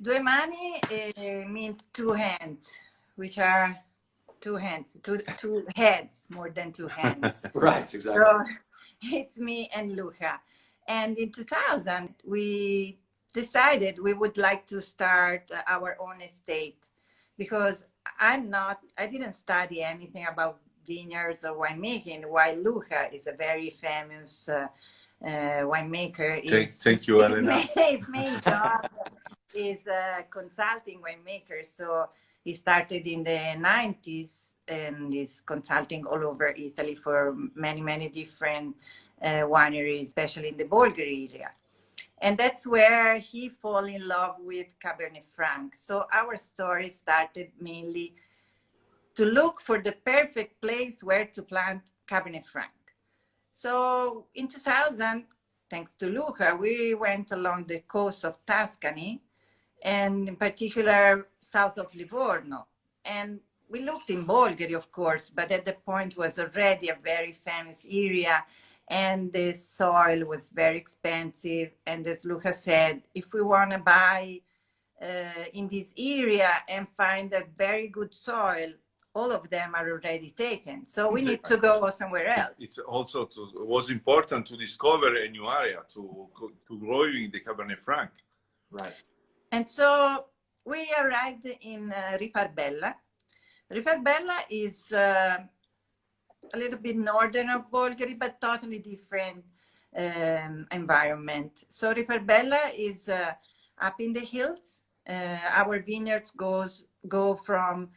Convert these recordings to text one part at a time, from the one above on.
DueMani means two hands, which are two hands, two heads, more than two hands. Right, exactly. So it's me and Luca. And in 2000, we decided we would like to start our own estate, because I didn't study anything about vineyards or winemaking, while Luca is a very famous winemaker. Thank you, Elena. His main job is consulting winemaker. So he started in the 90s and is consulting all over Italy for many different wineries, especially in the Bolgheri area. And that's where he fell in love with Cabernet Franc. So our story started mainly to look for the perfect place where to plant Cabernet Franc. So in 2000, thanks to Luca, we went along the coast of Tuscany, and in particular south of Livorno. And we looked in Bolgheri, of course, but at the point was already a very famous area, and the soil was very expensive. And as Luca said, if we want to buy in this area and find a very good soil, all of them are already taken. So we need to go somewhere else. It's also was important to discover a new area to growing the Cabernet Franc. Right. And so we arrived in Riparbella. Riparbella is a little bit northern of Bolgheri, but totally different environment. So Riparbella is up in the hills. Our vineyards go from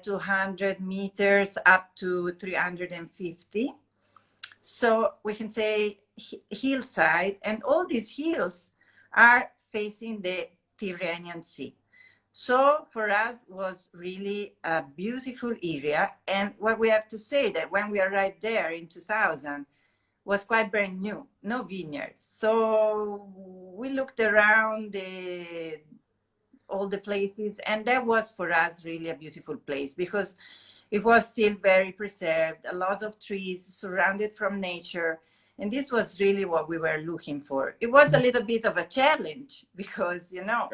200 meters up to 350. So we can say hillside, and all these hills are facing the Tyrrhenian Sea. So for us was really a beautiful area. And what we have to say that when we arrived there in 2000 was quite brand new, no vineyards. So we looked around all the places, and that was for us really a beautiful place, because it was still very preserved, a lot of trees surrounded from nature. And this was really what we were looking for. It was a little bit of a challenge because, you know,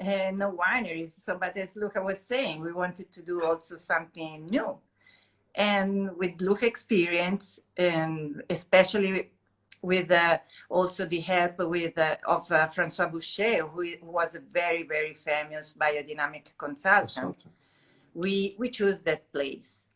no wineries. So, but as Luca was saying, we wanted to do also something new. And with Luca experience, and especially with also the help of François Boucher, who was a very famous biodynamic consultant, we chose that place.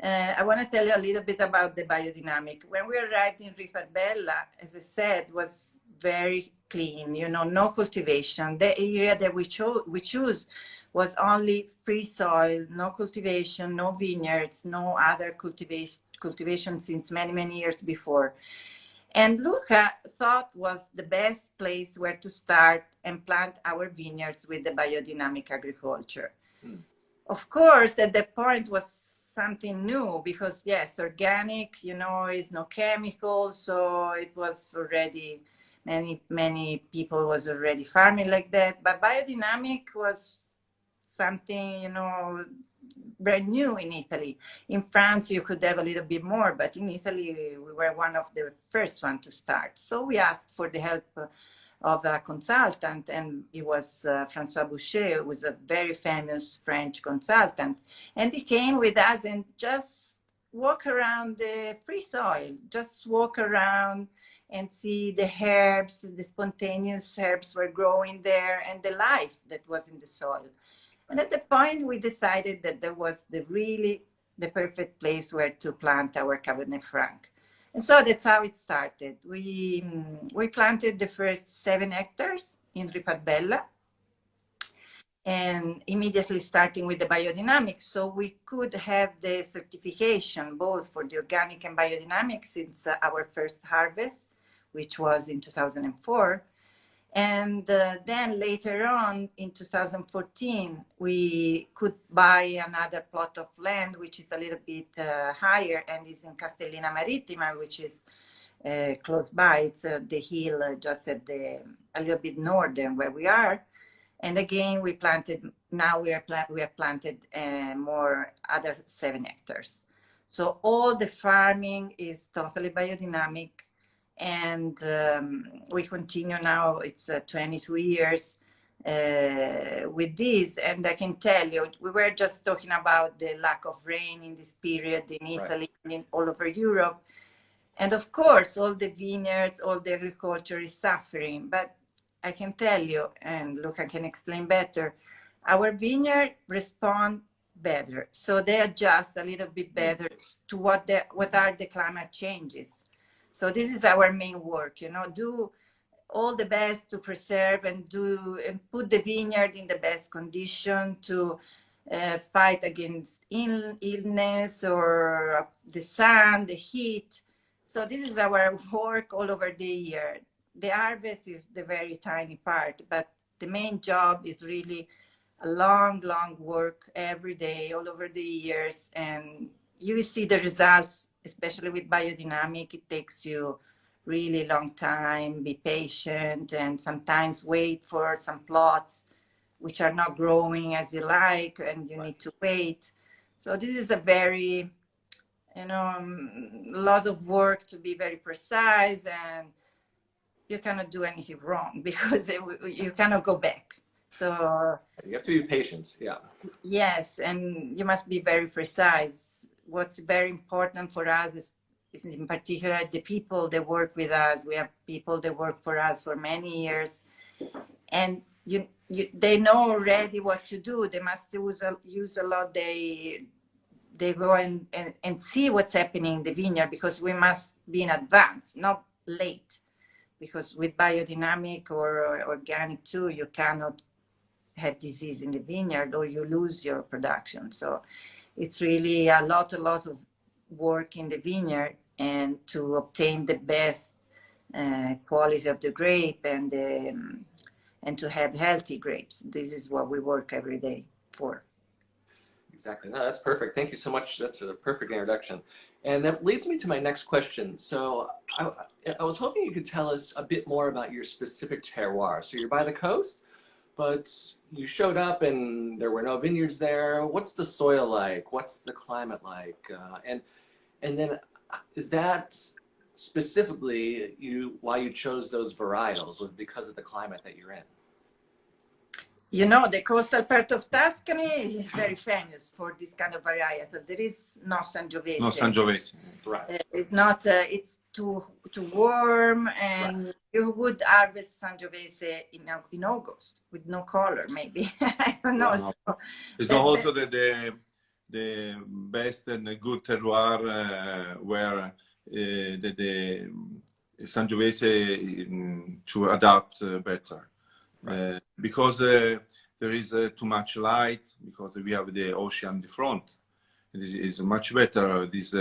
I want to tell you a little bit about the biodynamic. When we arrived in Riparbella, as I said, was very clean, you know, no cultivation. The area that we chose was only free soil, no cultivation, no vineyards, no other cultivation since many years before. And Luca thought was the best place where to start and plant our vineyards with the biodynamic agriculture. Of course, at that point was something new because, yes, organic, you know, is no chemicals. So it was already, many people was already farming like that. But biodynamic was something, you know, brand new in Italy. In France, you could have a little bit more, but in Italy, we were one of the first ones to start. So we asked for the help of a consultant, and it was François Boucher, who was a very famous French consultant. And he came with us and just walk around the free soil, just walk around and see the herbs, the spontaneous herbs were growing there, and the life that was in the soil. And at the point, we decided that there was the perfect place where to plant our Cabernet Franc. And so that's how it started. We planted the first 7 hectares in Riparbella, and immediately starting with the biodynamic. So we could have the certification both for the organic and biodynamic since our first harvest, which was in 2004. And then later on in 2014, we could buy another plot of land, which is a little bit higher and is in Castellina Marittima, which is close by. It's the hill just at a little bit northern where we are. And again, we planted, now we have planted more other 7 hectares. So all the farming is totally biodynamic. And we continue now, it's 22 years with this. And I can tell you, we were just talking about the lack of rain in this period in Italy and in all over Europe. And of course, all the vineyards, all the agriculture is suffering. But I can tell you, and Luca can explain better, our vineyard respond better. So they adjust a little bit better to what are the climate changes. So this is our main work, you know, do all the best to preserve and put the vineyard in the best condition to fight against illness or the sun, the heat. So this is our work all over the year. The harvest is the very tiny part, but the main job is really a long, long work every day, all over the years. And you will see the results, especially with biodynamic. It takes you really long time, be patient, and sometimes wait for some plots which are not growing as you like, and you need to wait. So this is a very, you know, a lot of work to be very precise, and you cannot do anything wrong because you cannot go back. So you have to be patient. Yeah. Yes, and you must be very precise. What's very important for us is in particular the people that work with us. We have people that work for us for many years, and they know already what to do. They must use a lot. They go and see what's happening in the vineyard, because we must be in advance, not late. Because with biodynamic or organic too, you cannot have disease in the vineyard or you lose your production. So it's really a lot of work in the vineyard, and to obtain the best quality of the grape and to have healthy grapes. This is what we work every day for. Exactly. No, that's perfect. Thank you so much. That's a perfect introduction. And that leads me to my next question. So I was hoping you could tell us a bit more about your specific terroir. So you're by the coast, but you showed up and there were no vineyards there. What's the soil like? What's the climate like? And then is that specifically why you chose those varietals? Was because of the climate that you're in? You know, the coastal part of Tuscany is very famous for this kind of varietal. There is no Sangiovese. No Sangiovese. Right. It's not. It's too warm, and you would harvest Sangiovese in August with no color, maybe. I don't know. No. So, it's not also the best and good terroir where the Sangiovese to adapt better. Because there is too much light, because we have the ocean in the front. It is much better, this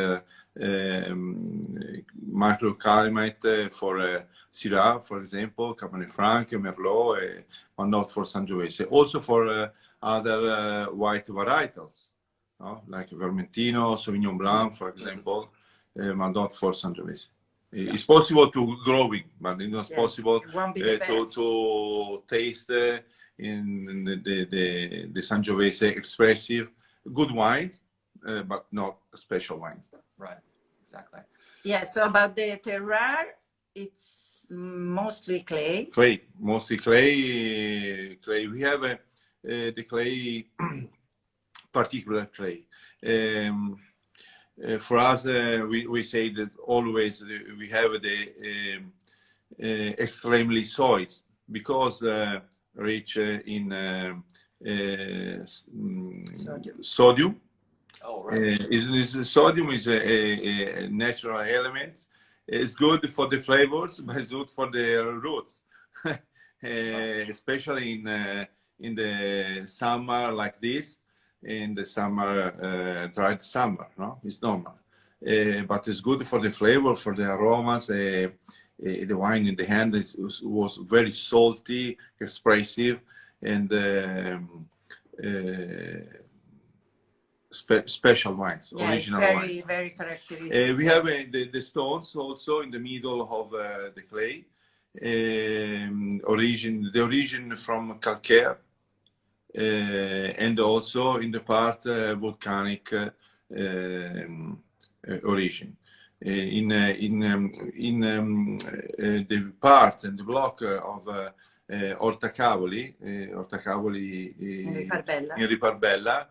microclimate for Syrah, for example, Cabernet Franc, Merlot, but not for Sangiovese. Also for other white varietals, no? Like Vermentino, Sauvignon Blanc, for example, but not for Sangiovese. It's possible to growing, but it's not possible to taste in the Sangiovese expressive good wines, but not special wines. Right, exactly. Yeah. So about the terroir, it's mostly clay. Mostly clay. We have the clay, particular clay. For us, we say that always we have the extremely soils, because rich in sodium. Oh, right. Sodium is a natural element. It's good for the flavors, but it's good for the roots, especially in the summer like this. In the summer, dried summer, no, it's normal, but it's good for the flavor, for the aromas. The wine in the hand was very salty, expressive, and special wines, original wines. Very characteristic. We have the stones also in the middle of the clay. The origin from calcaire. And also in the part volcanic origin. In the part and the block of Ortacavoli In Riparbella. in Riparbella.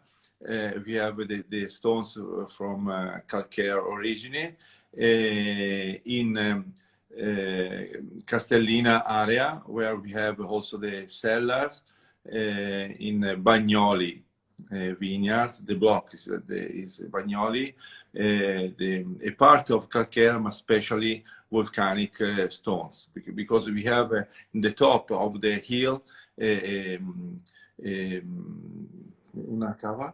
We have the stones from calcare origin. In Castellina area, where we have also the cellars. In Bagnoli vineyards, the block is Bagnoli, a part of calcare, but especially volcanic stones, because we have in the top of the hill una cava,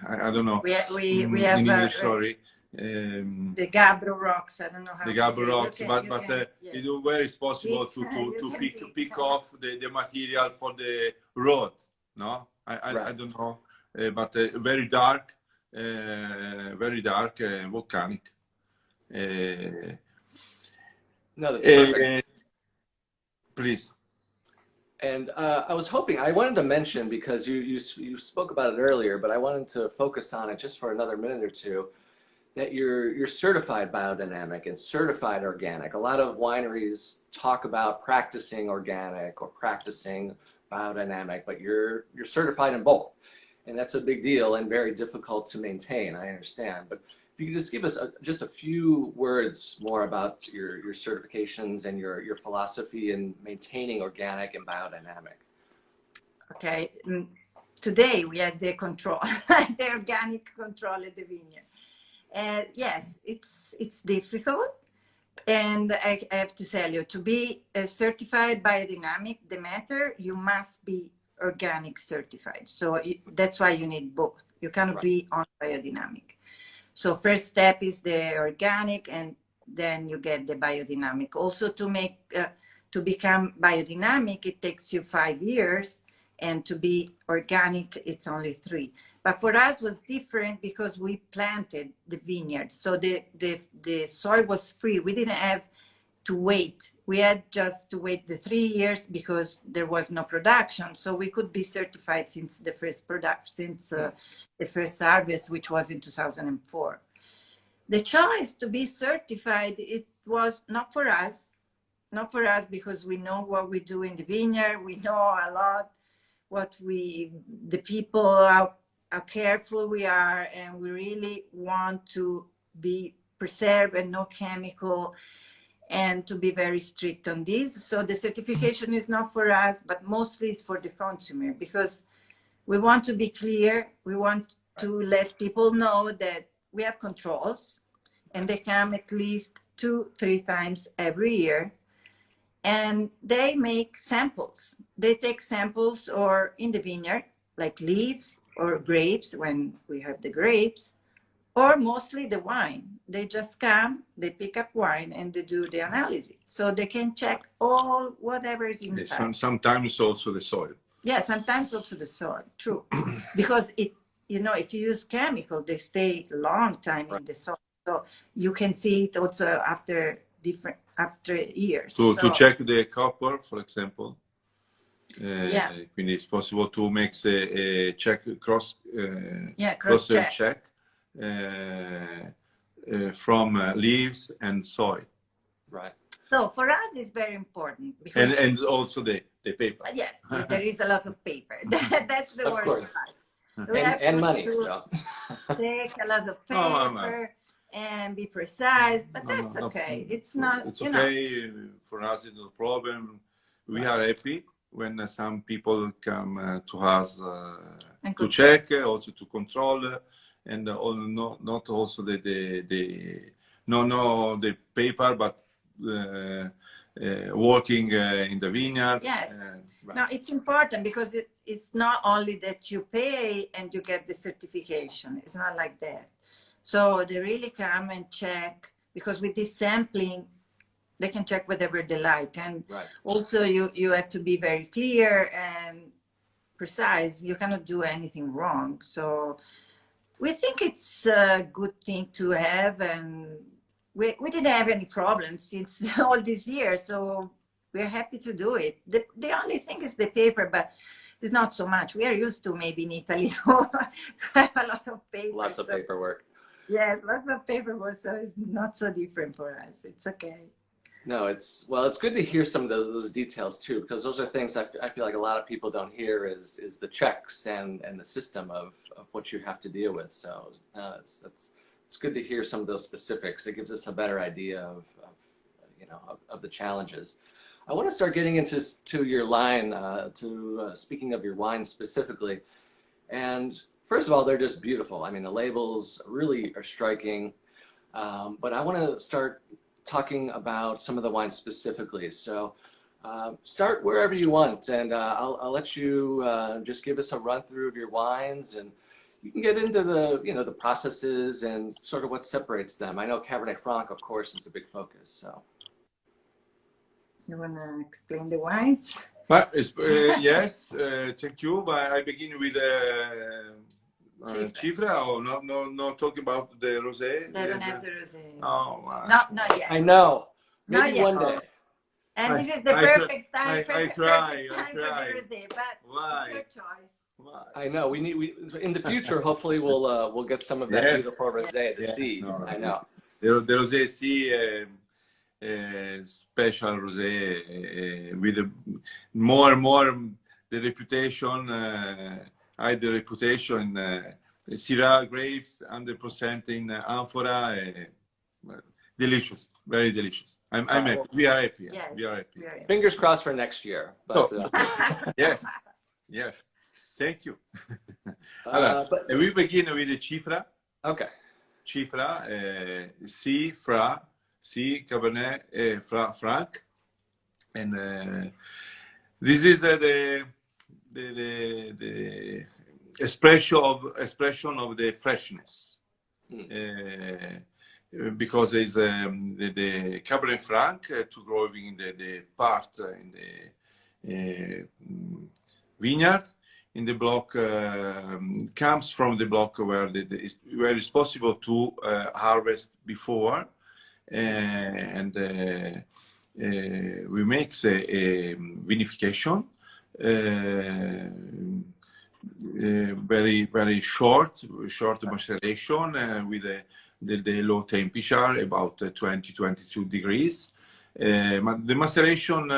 I don't know. We in have English, sorry. The gabbro rocks. I don't know how the to gabbro say. rocks, Yes. where it's possible to pick off the material for the road. No, I don't know, but very dark, volcanic. No, that's perfect. Please. And I was hoping, I wanted to mention, because you spoke about it earlier, but I wanted to focus on it just for another minute or two, that you're certified biodynamic and certified organic. A lot of wineries talk about practicing organic or practicing biodynamic, but you're certified in both. And that's a big deal and very difficult to maintain, I understand. But if you could just give us just a few words more about your certifications and your philosophy in maintaining organic and biodynamic. Okay. Today we had the control, the organic control at the vineyard. Yes, it's difficult. And I have to tell you, to be a certified biodynamic, the matter, you must be organic certified. So that's why you need both. You cannot be on biodynamic. So first step is the organic, and then you get the biodynamic. Also, to become biodynamic, it takes you 5 years, and to be organic, it's only 3. But for us it was different because we planted the vineyard. So the soil was free. We didn't have to wait. We had just to wait the 3 years because there was no production. So we could be certified since the first the first harvest, which was in 2004. The choice to be certified, it was not for us because we know what we do in the vineyard. We know a lot the people, how careful we are, and we really want to be preserved and no chemical, and to be very strict on this. So the certification is not for us, but mostly it's for the consumer, because we want to be clear. We want to let people know that we have controls, and they come at least 2-3 times every year, and they make samples. They take samples or in the vineyard, like leaves or grapes when we have the grapes, or mostly the wine. They just come, they pick up wine, and they do the analysis. So they can check whatever is inside. Sometimes also the soil. Yeah, sometimes also the soil, true. Because if you use chemical, they stay a long time in the soil. So you can see it also after years. So to check the copper, for example. Quindi it's possible to make a check cross check from leaves and soil. Right. So for us, it's very important because and also the paper. Yes, there is a lot of paper. That's the worst part. And money. So. Take a lot of paper and be precise, but that's okay. It's not. It's okay for us. It's no problem. We are happy when some people come to us to check, also to control, and not also the paper, but working in the vineyard. Yes. No, it's important because it's not only that you pay and you get the certification. It's not like that. So they really come and check, because with this sampling, they can check whatever they like. And also you have to be very clear and precise. You cannot do anything wrong. So we think it's a good thing to have, and we didn't have any problems since all these years. So we're happy to do it. The only thing is the paper, but it's not so much. We are used to maybe in Italy to have a lot of paper. Lots of paperwork. Yes, lots of paperwork, so it's not so different for us. It's okay. No, it's good to hear some of those details too, because those are things I feel like a lot of people don't hear is the checks and the system of what you have to deal with. So it's good to hear some of those specifics. It gives us a better idea of the challenges. I want to start getting into your line, speaking of your wine specifically. And first of all, they're just beautiful. I mean, the labels really are striking. But I want to start talking about some of the wines specifically. So start wherever you want, and I'll let you just give us a run through of your wines, and you can get into the processes and sort of what separates them. I know Cabernet Franc, of course, is a big focus. So you want to explain the wines? But, yes, thank you. But I begin with Cifra, or not talking about the rosé? They don't have the rosé. Oh, not yet. I know. Maybe Not one yet. day. And this is the perfect time. I Perfect cry. time for the rosé, but Why? it's your choice. Why? I know. We in the future. Hopefully, we'll get some of that Yes. beautiful rosé to Yes, see. no, I know. The rosé, special rosé with more and more the reputation. I the reputation. Syrah grapes 100% in amphora. Delicious, very delicious. I'm happy. We are happy. Yes, we are happy. Fingers crossed for next year. But Yes, yes. Thank you. Allora, we begin with the Cifra. Okay. Cifra, C, Cabernet, Franc, and this is the expression of the freshness. Because it's the Cabernet Franc to growing in the part in the vineyard in the block comes from the block where it's possible to harvest before, and we make a vinification, very short maceration with the low temperature, about 20-22 degrees. The maceration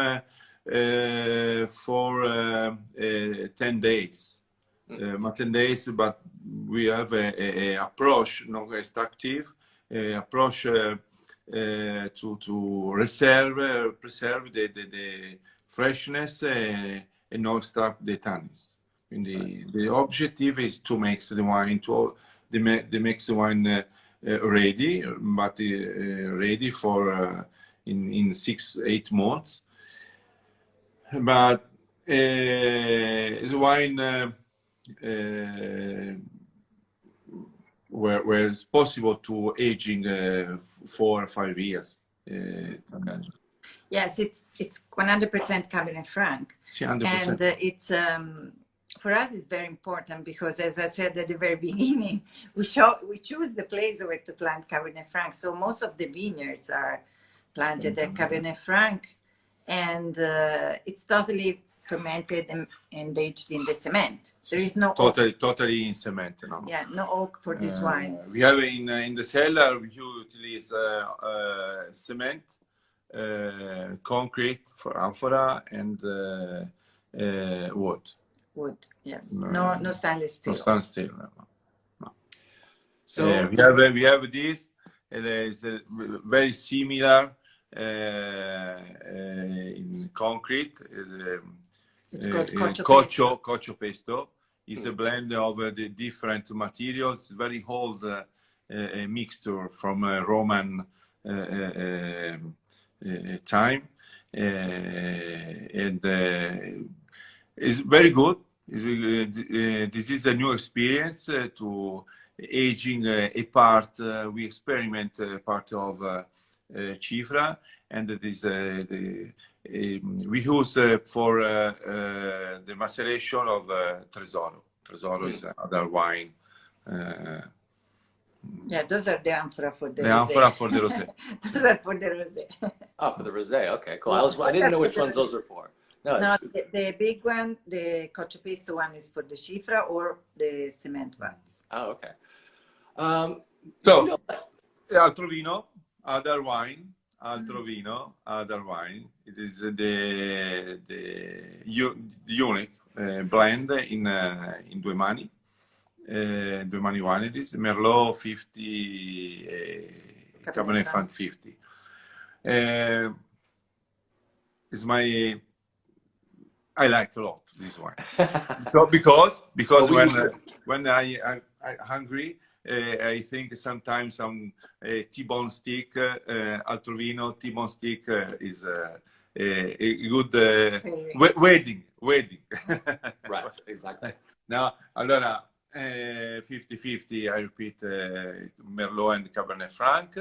for 10 days. 10 days, but we have a approach, not extractive approach to preserve the freshness and not extract the tannins. The objective is to make the wine makes the wine ready, but ready for in 6-8 months. But it's wine where it's possible to aging 4 or 5 years. Okay. Yes, it's 100% Cabernet Franc, 100%. and it's for us it's very important because, as I said at the very beginning, we choose the place where to plant Cabernet Franc. So most of the vineyards are planted at Cabernet Franc, and it's totally fermented and aged in the cement. There is no totally in cement. No? Yeah, no oak for this wine. We have in the cellar we utilize cement, concrete for amphora, and wood. Wood, yes. No stainless steel. No stainless steel. No. So we have this. It is very similar in concrete. It's called Coccio pesto. It's a blend of the different materials. Very old mixture from Roman time, and it's very good. This is a new experience to aging a part. We experiment part of Cifra, and it is we use for the maceration of Tesoro. Tesoro is another wine. Yeah, those are the amphora for the amphora for the rosé. Those are for the rosé. Oh, for the rosé. Okay, cool. I didn't know which ones those are for. No, the big one, the Coccio pesto one, is for the Cifra or the cement ones. Oh, okay. So, altro vino, other wine, altro vino, other wine. It is the unique blend in DueMani. DueMani wineries, Merlot 50, Cabernet Franc 50. It's I like a lot this wine because when I'm hungry, I think sometimes some T-bone steak, altro vino T-bone steak is a good wedding. Right, exactly. Now, allora 50-50, I repeat, Merlot and Cabernet Franc,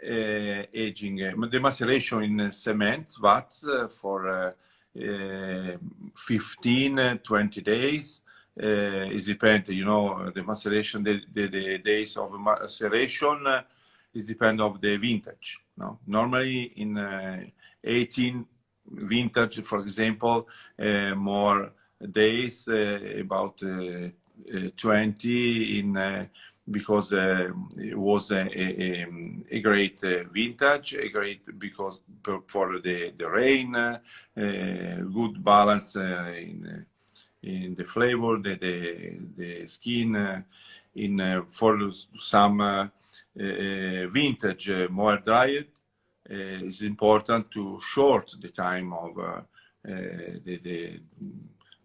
aging, the maceration in cement vats for 15-20 days. Is depend, you know, the maceration, the days of maceration is depend of the vintage. No, normally in 18 vintage, for example, more days, about 20 in because it was a great vintage, a great because for the rain, good balance in the flavor, the skin, in for some vintage more diet, it's important to short the time of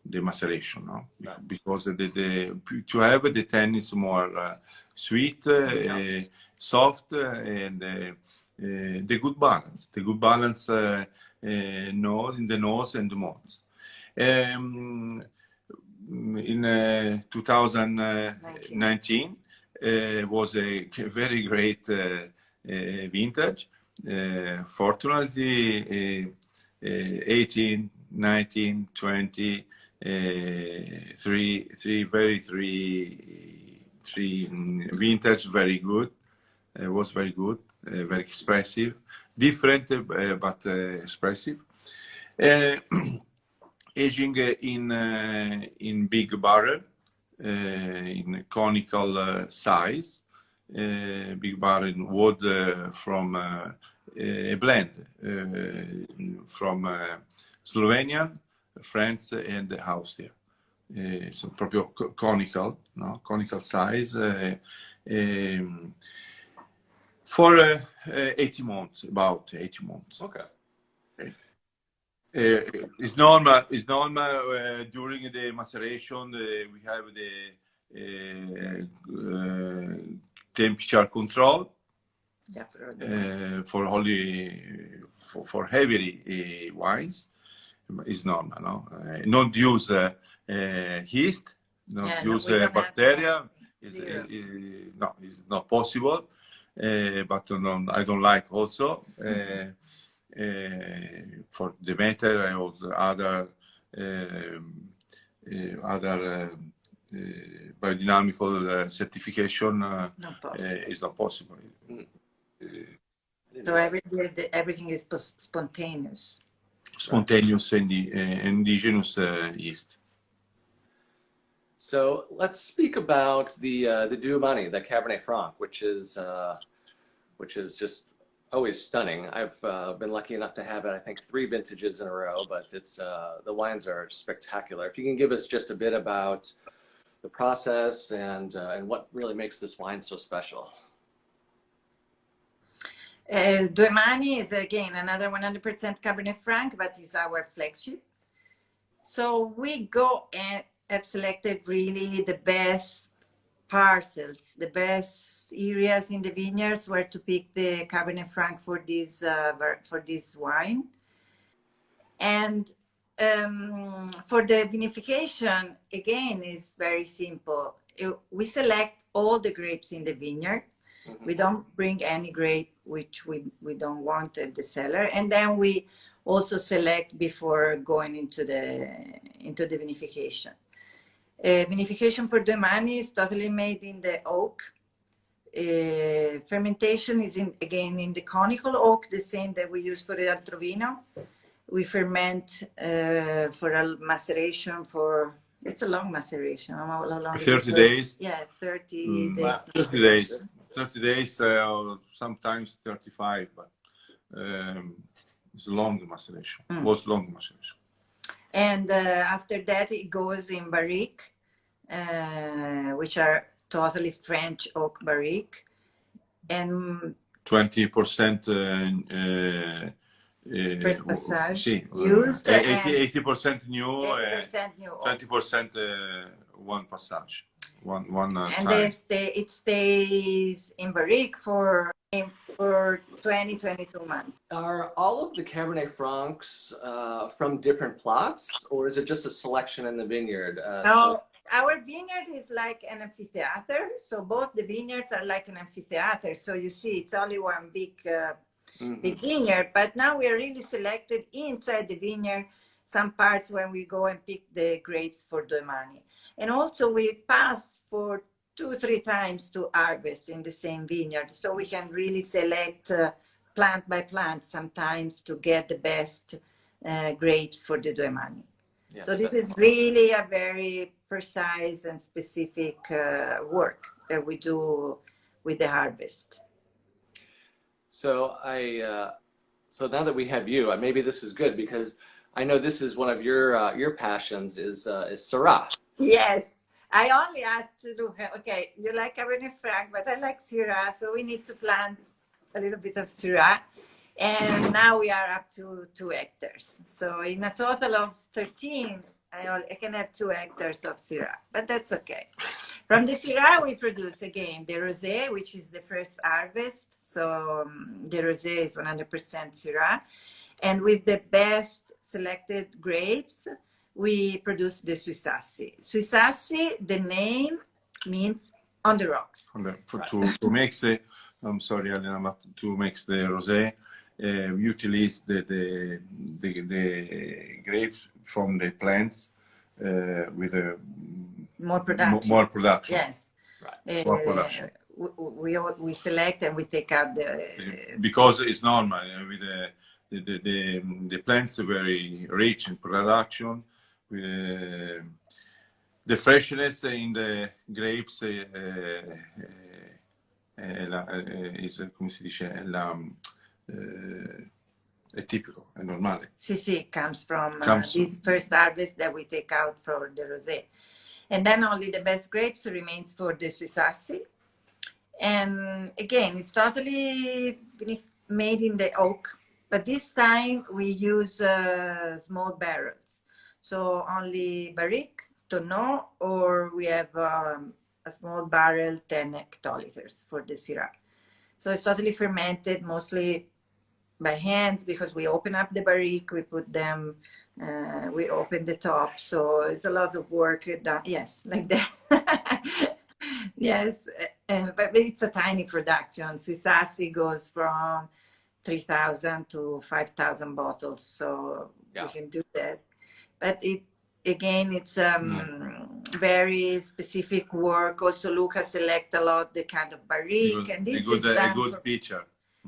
the maceration, no? Because to have the tannin is more sweet, soft, and the good balance. The good balance in the nose and the mouth. In 2019 was a very great vintage. Fortunately, 18, 19, 20, three vintage, very good. Was very good, very expressive, different but expressive. Aging in big barrel, in conical size, big barrel wood from a blend from Slovenia, France, and Austria. So proprio conical, no? Conical size for 80 months, about 80 months. Okay. It's normal. During the maceration, we have the temperature control for only for heavy wines. It's normal, no? Not use yeast, not use bacteria. No, it's not possible. But I don't like also. For the matter, I also other biodynamical certification is not possible. So everything is spontaneous. Spontaneous and indigenous yeast. So let's speak about the DueMani, the Cabernet Franc, which is just always stunning. I've been lucky enough to have it, I think, 3 vintages in a row, but it's the wines are spectacular. If you can give us just a bit about the process and what really makes this wine so special. DueMani is again another 100% Cabernet Franc, but is our flagship. So we go and have selected really the best parcels, the best areas in the vineyards where to pick the Cabernet Franc for this wine. And for the vinification, again, is very simple. We select all the grapes in the vineyard. Mm-hmm. We don't bring any grape which we don't want at the cellar, and then we also select before going into the vinification. Vinification for DueMani is totally made in the oak. Fermentation is again in the conical oak, the same that we use for the altro vino. We ferment for a maceration for, it's a long maceration. How long 30 days. Yeah, 30 days. 30 days. 30 days, sometimes 35, but it's long maceration. Was long maceration. And after that, it goes in barrique, which are totally French oak barrique, and 20% first passage sì, used, 80% new, 80% new oak. 20% one passage, one And time. it stays in barrique for 20, 22 months. Are all of the Cabernet Francs from different plots, or is it just a selection in the vineyard? No, our vineyard is like an amphitheater. So both the vineyards are like an amphitheater. So you see, it's only one big vineyard. But now we are really selected inside the vineyard, some parts when we go and pick the grapes for DueMani. And also we pass for 2-3 times to harvest in the same vineyard. So we can really select plant by plant sometimes to get the best grapes for the DueMani. Yeah, so this is really a very precise and specific work that we do with the harvest. So so now that we have you, maybe this is good because I know this is one of your passions is Syrah. Yes, I only asked to do. Okay, you like Cabernet Franc, but I like Syrah, so we need to plant a little bit of Syrah. And now we are up to 2 hectares. So in a total of 13, I can have 2 hectares of Syrah, but that's okay. From the Syrah, we produce again the rosé, which is the first harvest. So the rosé is 100% Syrah. And with the best selected grapes, we produce the Suisassi. Suisassi, the name means on the rocks. To make the, I'm sorry, Elena, but to make the rosé, we utilize the grapes from the plants with a more production. More production. Yes. Right. More production. We select and we take out the because it's normal with the plants are very rich in production. The freshness in the grapes is, come si dice, è tipico, è normale. Sì, comes from this first harvest that we take out for the rosé. And then only the best grapes remains for the Suisassi. And again, it's totally made in the oak, but this time we use small barrels. So only barrique, tonneau, or we have a small barrel, 10 hectoliters for the Syrah. So it's totally fermented, mostly by hands, because we open up the barrique, we put them, we open the top. So it's a lot of work done. Yes, like that. Yes, but it's a tiny production. Suisassi goes from 3,000 to 5,000 bottles, so we can do that. But it's very specific work. Also, Luca select a lot the kind of barrique, and this is done a good picture.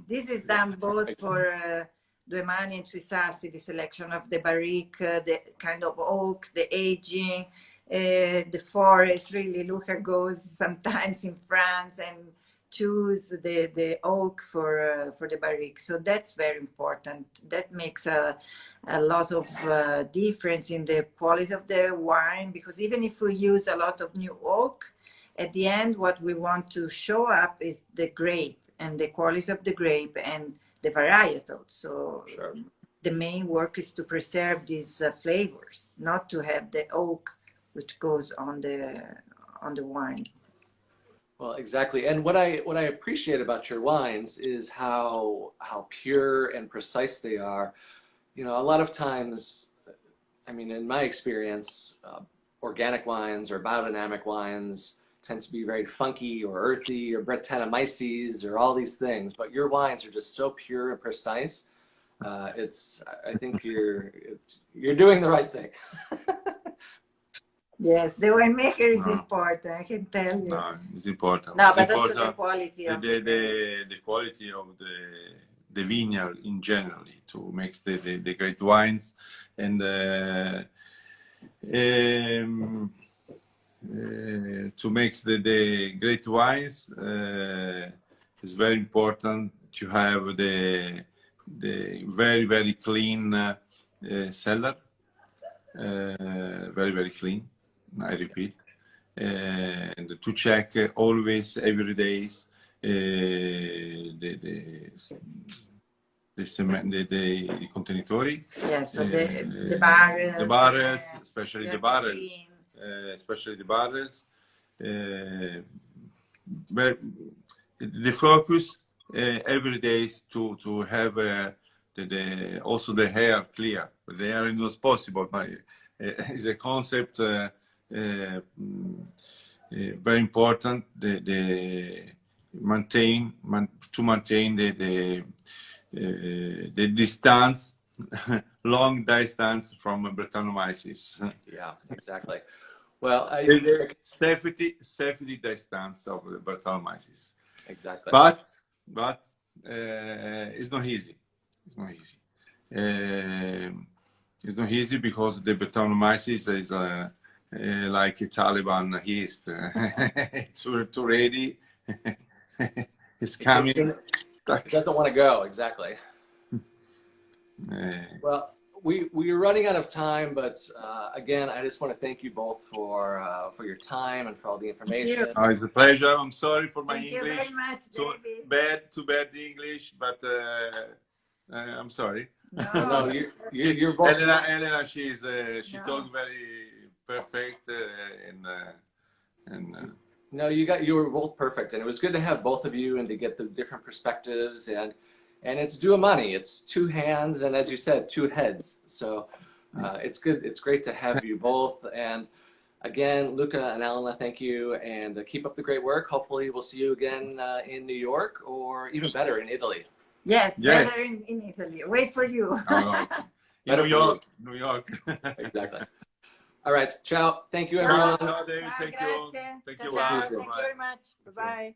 This is done both for DueMani and Suisassi, the selection of the barrique, the kind of oak, the aging, the forest. Really, Luca goes sometimes in France and choose the oak for the barrique. So that's very important. That makes a lot of difference in the quality of the wine, because even if we use a lot of new oak, at the end what we want to show up is the grape and the quality of the grape and the varietal. So the main work is to preserve these flavors, not to have the oak which goes on the wine. Well, exactly. And what I appreciate about your wines is how pure and precise they are. You know, a lot of times, I mean, in my experience, organic wines or biodynamic wines tend to be very funky or earthy or Brettanomyces or all these things. But your wines are just so pure and precise. I think you're doing the right thing. Yes, the winemaker is important, I can tell you. No, it's important. No, it's but important. also the quality of the quality of the vineyard in general to make the great wines, and to make the great wines it's very important to have the very clean cellar, very clean. I repeat, and to check always every days the contenitori. Yes, so the barrels. The barrels, especially the barrels. Especially the barrels. But the focus every day is to have also the hair clear. But the hair is not possible, but it's a concept very important. To maintain the distance, long distance from Brettanomyces. Yeah, exactly. Well, safety distance of the Brettanomyces. Exactly. But it's not easy. It's not easy. It's not easy because the Brettanomyces is like a Taliban yeast. It's too ready. It's coming. It doesn't want to go, exactly. Well, we're running out of time, but again, I just want to thank you both for your time and for all the information. Oh, it's a pleasure. I'm sorry for my Thank English. You very much, Too bad the English, but I'm sorry. No, you're both. Elena, she talks very perfect and. No, you were both perfect, and it was good to have both of you and to get the different perspectives, and it's DueMani. It's two hands, and as you said, two heads. So it's good. It's great to have you both. And again, Luca and Elena, thank you, and keep up the great work. Hopefully, we'll see you again in New York, or even better, in Italy. Yes, better in Italy. Wait for you. New York. Exactly. All right. Ciao. Thank you, everyone. Ciao, David. Thank you. Thank you very much. Bye-bye.